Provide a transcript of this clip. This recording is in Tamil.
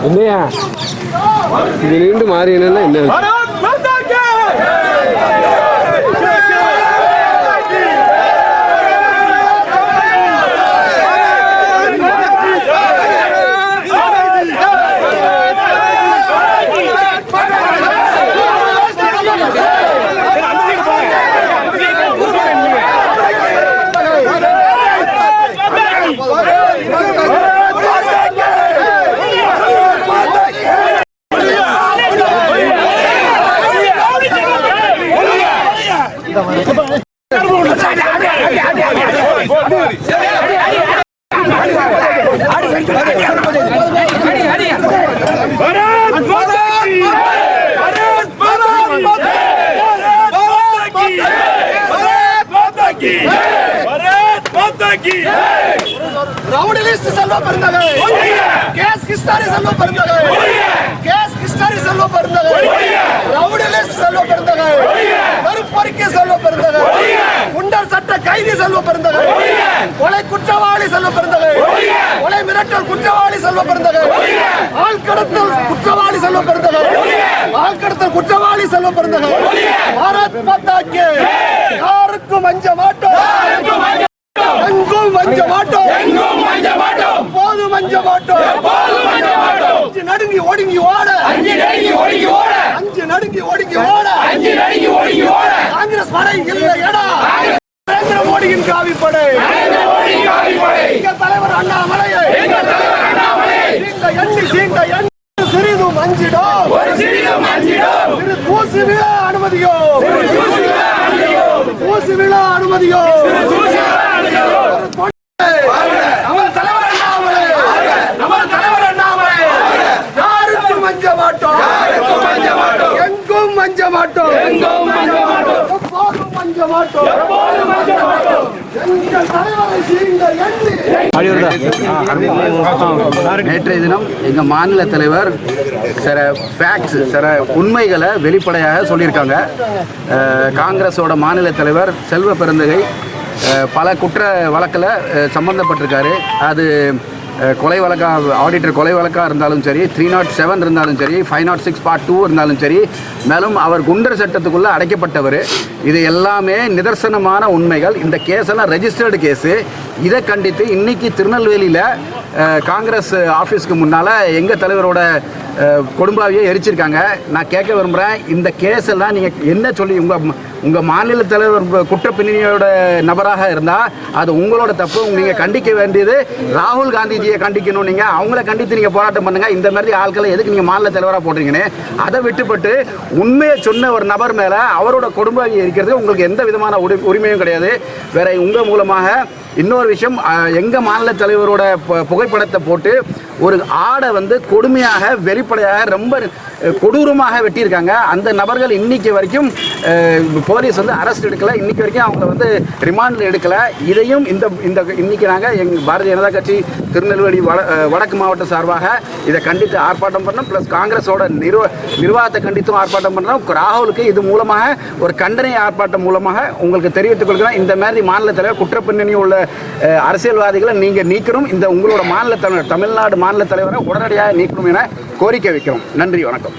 என்னையா இது நீண்டு மாறி என்ன rowdy list Selva Perunthagai case கிஸ்டாரி Selva Perunthagai case கிஸ்டாரி Selva Perunthagai rowdy list Selva Perunthagai கருப்பறிக்கை Selva Perunthagai குண்டர் சட்ட கைதி செல்வ பெருந்தகை கொலை குற்றவாளி செல்வ பெருந்தகை கொலை மிரட்டல் குற்றவாளி செல்வ பெருந்தகை ஆள் கடத்தல் குற்றவாளி செல்வ பெருந்தகை ஆள் கடத்தல் குற்றவாளி செல்வ பெருந்தகை பாரத் மாதா கி யாருக்கும் அஞ்ச மாட்டோம் எங்கும் மஞ்ச மாட்டோம் போதும் மஞ்ச மாட்டோம் அஞ்சு நடுங்கி ஒடுங்கி ஓட அஞ்சு நடுங்கி ஒடுங்கி ஓட காங்கிரஸ் படை இல்லையடா நரேந்திர மோடியின் காவிப்படை எங்கள் தலைவர் அண்ணாமலையை சீண்ட எண்ணி சிறிதும் அஞ்சிடும் சிறு தூசி விழ அனுமதியோ தூசி விழ அனுமதியோ யாருக்கும் மஞ்ச மாட்டோம் எங்கும் மஞ்ச மாட்டோம் எப்போதும் மஞ்ச மாட்டோம் எங்கள் தலைவரை சீண்ட எண்ணி. நேற்றைய தினம் எங்கள் மாநில தலைவர் சில ஃபேக்ட்ஸ் சில உண்மைகளை வெளிப்படையாக சொல்லியிருக்காங்க. காங்கிரஸோட மாநில தலைவர் செல்வ பெருந்தகை பல குற்ற வழக்கில் சம்மந்தப்பட்டிருக்காரு. அது கொலை வழக்காக ஆடிட்டர் கொலை வழக்காக இருந்தாலும் சரி, 307 இருந்தாலும் சரி, 506 Part 2 இருந்தாலும் சரி, மேலும் அவர் குண்டர் சட்டத்துக்குள்ளே அடைக்கப்பட்டவர். இது எல்லாமே நிதர்சனமான உண்மைகள். இந்த கேஸெல்லாம் ரெஜிஸ்டர்டு கேஸு. இதை கண்டித்து இன்றைக்கி திருநெல்வேலியில் காங்கிரஸ் ஆஃபீஸ்க்கு முன்னால் எங்கள் தலைவரோட கொடும்பாவியை எரிச்சிருக்காங்க. நான் கேட்க விரும்புகிறேன், இந்த கேஸ் எல்லாம் நீங்கள் என்ன சொல்லி உங்கள் மாநில தலைவர் குற்ற பின்னணியோட நபராக இருந்தால் அது உங்களோட தப்பு. நீங்கள் கண்டிக்க வேண்டியது ராகுல் காந்திஜியை கண்டிக்கணும். நீங்கள் அவங்கள கண்டித்து நீங்கள் போராட்டம் பண்ணுங்கள். இந்த மாதிரி ஆட்களை எதுக்கு நீங்கள் மாநில தலைவராக போடுறீங்கன்னு அதை விட்டுப்பட்டு உண்மையை சொன்ன ஒரு நபர் மேலே அவரோட கொடும்பாவியை எரிக்கிறது உங்களுக்கு எந்த விதமான உரிமையும் கிடையாது. வேற உங்கள் மூலமாக இன்னொரு விஷயம், எங்கள் மாநில தலைவரோட புகைப்படத்தை போட்டு ஒரு ஆடை கொடுமையாக வெளிப்படையாக ரொம்ப கொடூரமாக வெட்டியிருக்காங்க. அந்த நபர்கள் இன்னைக்கு வரைக்கும் போலீஸ் அரெஸ்ட் எடுக்கலை. இன்னைக்கு வரைக்கும் அவங்கள ரிமாண்டில் எடுக்கலை. இதையும் இன்னைக்கு நாங்கள் எங்கள் பாரதிய ஜனதா கட்சி திருநெல்வேலி வடக்கு மாவட்ட சார்பாக இதை கண்டித்து ஆர்ப்பாட்டம் பண்ணோம். ப்ளஸ் காங்கிரஸோட நிர்வாகத்தை கண்டித்தும் ஆர்ப்பாட்டம் பண்ணுறோம். ராகுலுக்கு இது மூலமாக ஒரு கண்டனை ஆர்ப்பாட்டம் மூலமாக உங்களுக்கு தெரிவித்துக் கொள்கிறோம். இந்த மாதிரி மாநில தலைவர் குற்றப்பின்னணி உள்ள அரசியல்வாதிகளை நீங்கள் நீக்கணும். இந்த உங்களோட மாநில தலைவர் தமிழ்நாடு மாநில தலைவரை உடனடியாக நீக்கணும் என கோரிக்கை வைக்கிறோம். நன்றி, வணக்கம்.